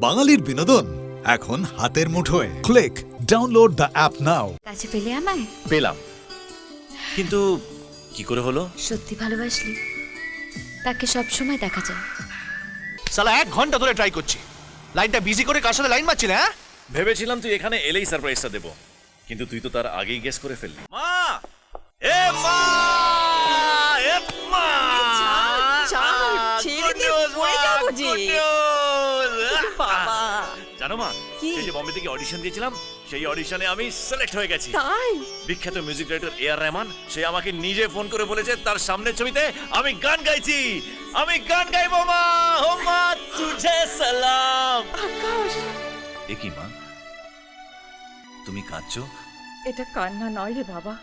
বাঙালির বিনোদন এখন হাতের মুঠোয়। ক্লিক ডাউনলোড দ্য অ্যাপ নাও। কাছে পেলে আমায় পেলাম, কিন্তু কি করে হলো? সত্যি ভালোবাসলি তাকে সব সময় দেখা যায়। সালা 1 ঘন্টা ধরে ট্রাই করছি, লাইনটা বিজি করে কার সাথে লাইন মারছিলে? হ্যাঁ, ভেবেছিলাম তুই এখানে এলেই সারপ্রাইজটা দেব, কিন্তু তুই তো তার আগেই গেস করে ফেললি। মা! এ মা! এ মা! জানো মা, সেই যে বম্বে থেকে অডিশন দিয়েছিলাম, সেই অডিশনে আমি সিলেক্ট হয়ে গেছি। তাই? বিখ্যাত মিউজিক ডাইরেক্টর এআর রহমান সে আমাকে নিজে ফোন করে বলেছে তার সামনের ছবিতে আমি গান গাইছি। আমি গান গাইবো মা। ও মা, তুঝে সালাম। আকাশ, এ কি মা, তুমি কাঁদছো? এটা কান্না নয় রে বাবা,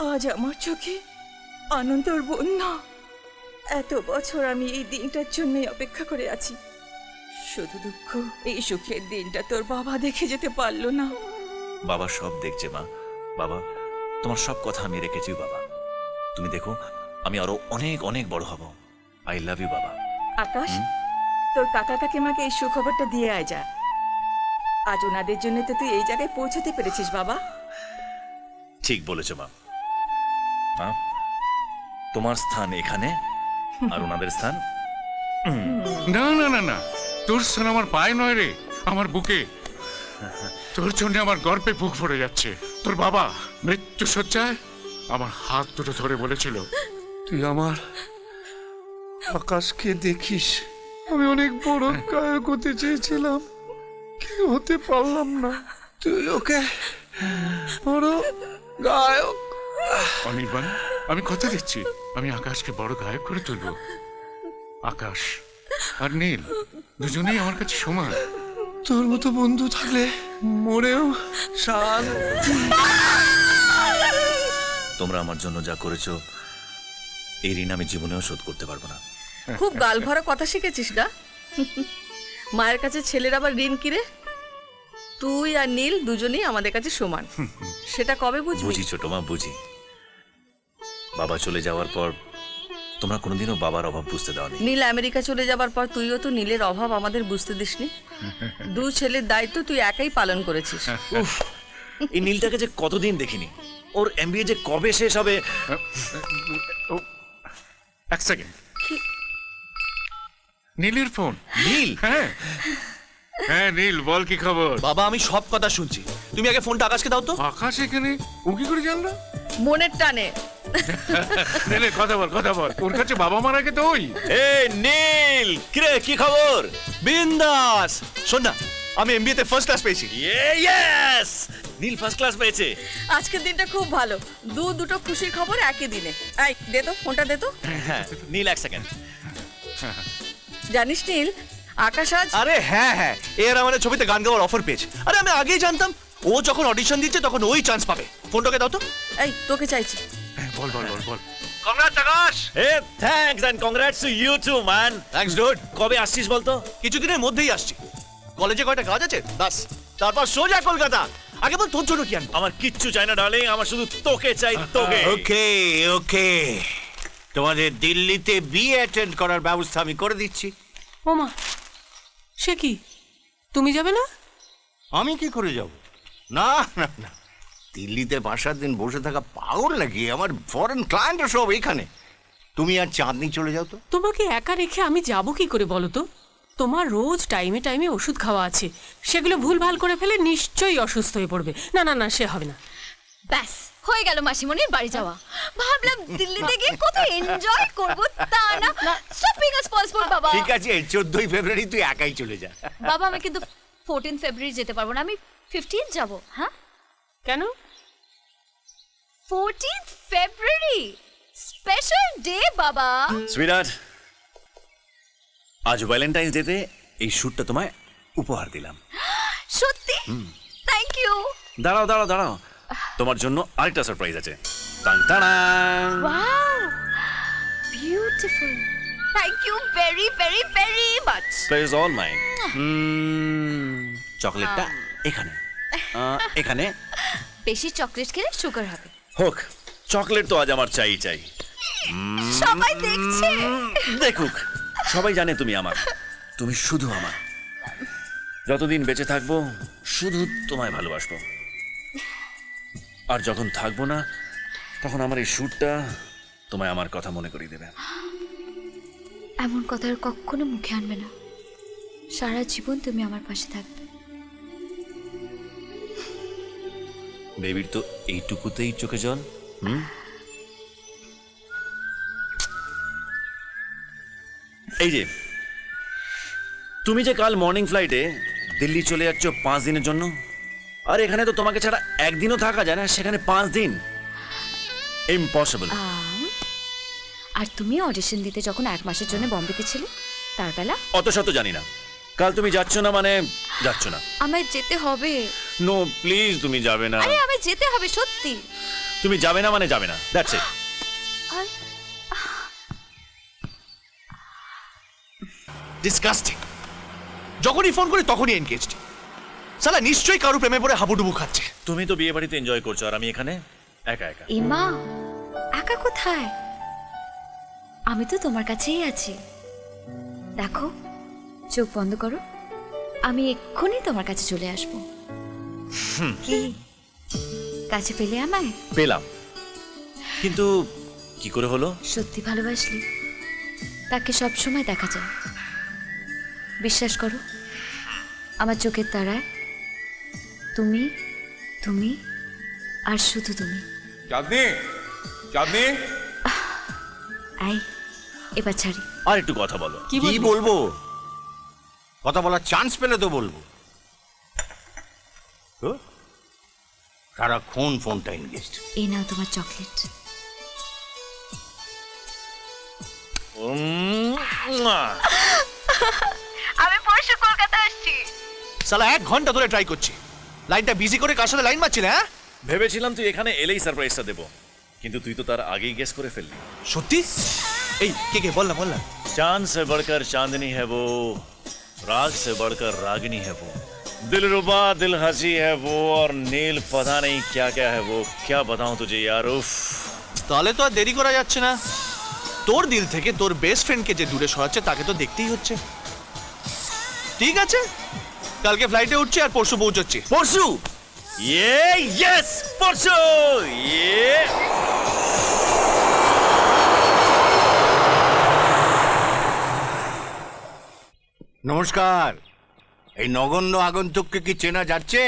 আজ আমার চোখে আনন্দের বন্যা। এত বছর আমি এই দিনটার জন্যই অপেক্ষা করে আছি। শুধু দুঃখ, এই সুখের দিনটা তোর বাবা দেখে যেতে পারলো না। বাবা সব দেখছে মা। বাবা, তোমার সব কথা আমি রেখেছি বাবা। তুমি দেখো, আমি আরো অনেক অনেক বড় হব। আই লাভ ইউ বাবা। আকাশ, তোর কাকা কাকিমাকে এই সুখবরটা দিয়ে আয় যা। আজ ওনাদের জন্য তো তুই এই জায়গায় পৌঁছতে পেরেছিস বাবা। ঠিক বলেছো মা। মা, তোমার স্থান এখানে আর ওনাদের স্থান না না না না, তোর স্থান আমার পায়ে নয় রে, আমার বুকে। তোর জন্য আমার গর্বে বুক ভরে যাচ্ছে। তোর বাবা মৃত্যু শয্যায় আমার হাত দুটো ধরে বলেছিল, তুই আমার আকাশকে দেখিস। আমি অনেক বড় গায়ক হতে চেয়েছিলাম, কিন্তু হতে পারলাম না। তুই ওকে বড় গায়ক। অনির্বাণ, আমি কথা দিচ্ছি, আমি আকাশকে বড় গায়ক করে তুলব। আকাশ আর নীল দুজনেই আমার কাছে সমান। তোর মতো বন্ধু থাকলে মরেও শান্তি। তোমরা আমার জন্য যা করেছো, এই ঋণ আমি জীবনেও শোধ করতে পারবো না। খুব গাল ভরা কথা শিখেছিস না? মায়ের কাছে ছেলের আবার ঋণ কিরে? তুই আর নীল দুজনেই আমাদের কাছে সমান। সেটা কবে বুঝবি? বুঝি ছোট মা, বুঝি। বাবা চলে যাওয়ার পর তোমরা কোনোদিনও বাবার অভাব বুঝতে দাওনি। নীল আমেরিকা চলে যাবার পর তুইও তো নীলের অভাব আমাদের বুঝতে দিসনি। দু ছেলের দায়িত্ব তুই একাই পালন করেছিস। উফ, এই নীলটাকে যে কতদিন দেখিনি, ওর এমবিএ যে কবে শেষ হবে। এক সেকেন্ড, নীলের ফোন। নীল? হ্যাঁ হ্যাঁ নীল, বল কি খবর? বাবা আমি সব কথা শুনছি, তুমি আগে ফোনটা আকাশকে দাও তো। আকাশ এখানে? ও কি করে জানলো? মনের টানে। নীলের কথা বল, কথা বল। ওর কাছে বাবা মারা গে তো ওই। এই নীল, কিরে কি খবর? বিন্দাস। শোন না, আমি এমবিএ তে ফার্স্ট ক্লাস পেয়েছি। ইয়েস, নীল ফার্স্ট ক্লাস পেয়েছে। আজকের দিনটা খুব ভালো, দুটো খুশির খবর একই দিনে। এই দে তো ফোনটা, দে তো। হ্যাঁ নীল, এক সেকেন্ড। জানিস নীল, আকাশ আজ আরে হ্যাঁ হ্যাঁ, এর আমাদের ছবিতে গান গাওয়ার অফার পেয়েছে। আরে আমি আগেই জানতাম ও যখন অডিশন দিচ্ছে তখন ওই চান্স পাবে। ফোনটাকে দাও তো। এই তোকে চাইছি। বল বল বল বল। Congrats Akash. Ah thanks and congrats to you too man. Thanks dude. কবে আসছিস বলতো? কিছুদিনের মধ্যেই আসছি। কলেজে কয়টা কাজ আছে, বাস তারপর সোজা কলকাতা। আগে বল তোর জন্য কি আনবো? আমার কিচ্ছু চাই না ডার্লিং, আমার শুধু তোকে চাই, তোকে। ওকে ওকে, তোমাদের দিল্লিতে বিয়ে অ্যাটেন্ড করার ব্যবস্থা আমি করে দিচ্ছি। ওমা, সে কি, তুমি যাবে না? আমি কি করে যাব? না না না, দিল্লিতে 5-7 দিন বসে থাকা পাগল নাকি? আমার ফরেন ক্লায়েন্ট সব এখানে। তুমি আর চাঁদনি চলে যাও তো। তোমাকে একা রেখে আমি যাব কি করে বলো তো? তোমার রোজ টাইমে টাইমে ওষুধ খাওয়া আছে, সেগুলো ভুলভাল করে ফেলে নিশ্চয়ই অসুস্থ হয়ে পড়বে। না না না, সে হবে না। ব্যাস হয়ে গেল মাসিমণির বাড়ি যাওয়া। ভাবলাম দিল্লিতে গিয়ে কত এনজয় করব, তা না শপিং আস পাসপোর্ট। বাবা ঠিক আছে, 14ই ফেব্রুয়ারি তুই একাই চলে যা। বাবা আমি কিন্তু 14 ফেব্রুয়ারি যেতে পারবো না, আমি 15 যাব। হ্যাঁ কেন? 14 ফেব্রুয়ারি স্পেশাল ডে বাবা। সুইটহার্ট, আজ ভ্যালেন্টাইন্স ডেতে এই শ্যুটটা তোমায় উপহার দিলাম। সত্যি? Thank you. দাঁড়াও দাঁড়াও দাঁড়াও, তোমার জন্য আরেকটা সারপ্রাইজ আছে। টাং টাড়াং। Wow beautiful, thank you very very very much. Pleasure all mine. চকলেটটা এখানে, এখানে। বেশি চকলেট খেলে সুগার হবে। হোক, চকলেট তো আজ আমার চাই চাই। সবাই দেখছে। দেখুক, সবাই জানে তুমি আমার, তুমি শুধু আমার। যতদিন বেঁচে থাকবো শুধু তোমায় ভালোবাসবো, আর যখন থাকবো না তখন আমার এই সুরটা তোমায় আমার কথা মনে করিয়ে দেবে। এমন কথা আর কখনো মুখে আনবে না। সারা জীবন তুমি আমার পাশে থাকবে। বেবির তো এইটুকুতেই চোখে জল। এই যে তুমি যে কাল মর্নিং ফ্লাইটে দিল্লি চলে যাচ্ছ 5 দিনের জন্য, আর এখানে তো তোমাকে ছাড়া একদিনও থাকা যায় না, সেখানে 5 দিন ইম্পসিবল। আর তুমি অডিশন দিতে যখন 1 মাসের জন্য বম্বেতে ছিলে, তার বেলা অত শত জানি না। কাল তুমি যাচ্ছ না মানে যাচ্ছ না। আমায় যেতে হবে। নো প্লিজ, তুমি যাবে না। আরে আমায় যেতে হবে সত্যি। তুমি যাবে না মানে যাবে না, দ্যাটস ইট। ডিসকাস্টিং। যখনই ফোন করি তখনই এনগেজড। সালা নিশ্চয়ই কারো প্রেমে পড়ে হাবুডুবু খাচ্ছে। তুমি তো বিয়ে বাড়িতে এনজয় করছো আর আমি এখানে একা একা। এমা, একা কোথায়? আমি তো তোমার কাছেই আছি। দেখো, চোখ বন্ধ করো, আমি এক্ষুনি তোমার কাছে চলে আসব। কি কাছে পেলে আমায়? পেলাম, কিন্তু কি করে হলো? সত্যি ভালোবাসলে তাকে সব সময় দেখা যায়। বিশ্বাস করো, আমার চোখের তারায় তুমি, তুমি আর শুধু তুমি। চাঁদনি, চাঁদনি, আই, এবার ছাড়ি। আর একটু কথা বলো। কি বলবো? কথা বলার চান্স পেলে তো বলবো। সারাক্ষণ ফোনটা এনগেজড। এই নাও তোমার চকলেট। আমি পরশু কলকাতা আসছি। সালা 1 ঘন্টা ধরে ট্রাই করছি, লাইনটা বিজি করে কার সাথে লাইন মারছিলে? হ্যাঁ, ভেবেছিলাম তুই এখানে এলেই সারপ্রাইজটা দেবো, কিন্তু তুই তো তার আগেই গেস করে ফেললি। সত্যি? এই কে বল না, বল না। चांद से बढ़कर चांदनी है वो, राग से बढ़कर रागिनी है वो, दिलरुबा दिल हंसी है वो, और नील पता नहीं क्या क्या है वो। क्या बताऊं तुझे यार, उफ। তাহলে তো আর দেরি করা যাচ্ছে না। তোর দিল থেকে তোর বেস্ট ফ্রেন্ডকে যে দূরে সরাচ্ছে তাকে তো দেখতেই হচ্ছে। ঠিক আছে, কালকে ফ্লাইটে উঠছি আর পরশু পৌঁছচ্ছি। परसू ये यस परसू ये। নমস্কার। এই নগণ্য আগন্তুককে কি চেনা যাচ্ছে?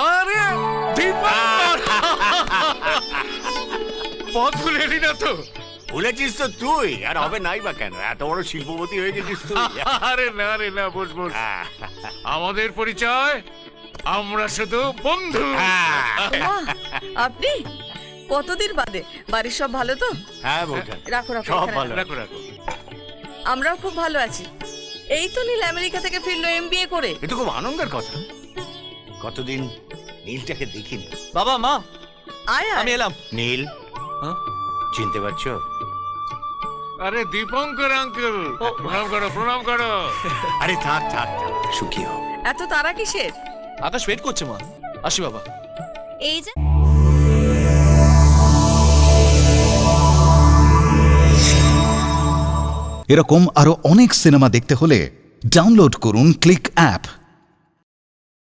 আরে দীপঙ্কর, পথ ভুলে এলি না তো? ভুলেছিস তো তুই, আর হবে নাই বা কেন? এত বড় শিল্পপতি হয়ে গেছিস তুই। আরে না রে না, বস বস। আমাদের পরিচয়, আমরা শুধু বন্ধু। মা, আপনি কতদিন বাদে? বাড়ির সব ভালো তো? হ্যাঁ বৌঠান, রাখো রাখো সব এখানে ভালো। রাখো রাখো। আমরাও খুব ভালো আছি। এই তো নীল আমেরিকা থেকে ফিরলো MBA করে। এ তো খুব আনন্দের কথা। কতদিন নীলটাকে দেখিনি। বাবা মা, আয় আমি আয়। এলাম। নীল, হ্যাঁ? চিনতে পারছো? আরে দীপঙ্কর আঙ্কেল, প্রণাম করো প্রণাম করো। আরে থাক থাক থাক, সুখী হও। এত তারা কিসের? আকাশ ওয়েট করছে মা। আসি বাবা। এই যে এরকম আরো অনেক সিনেমা দেখতে হলে ডাউনলোড করুন ক্লিক অ্যাপ।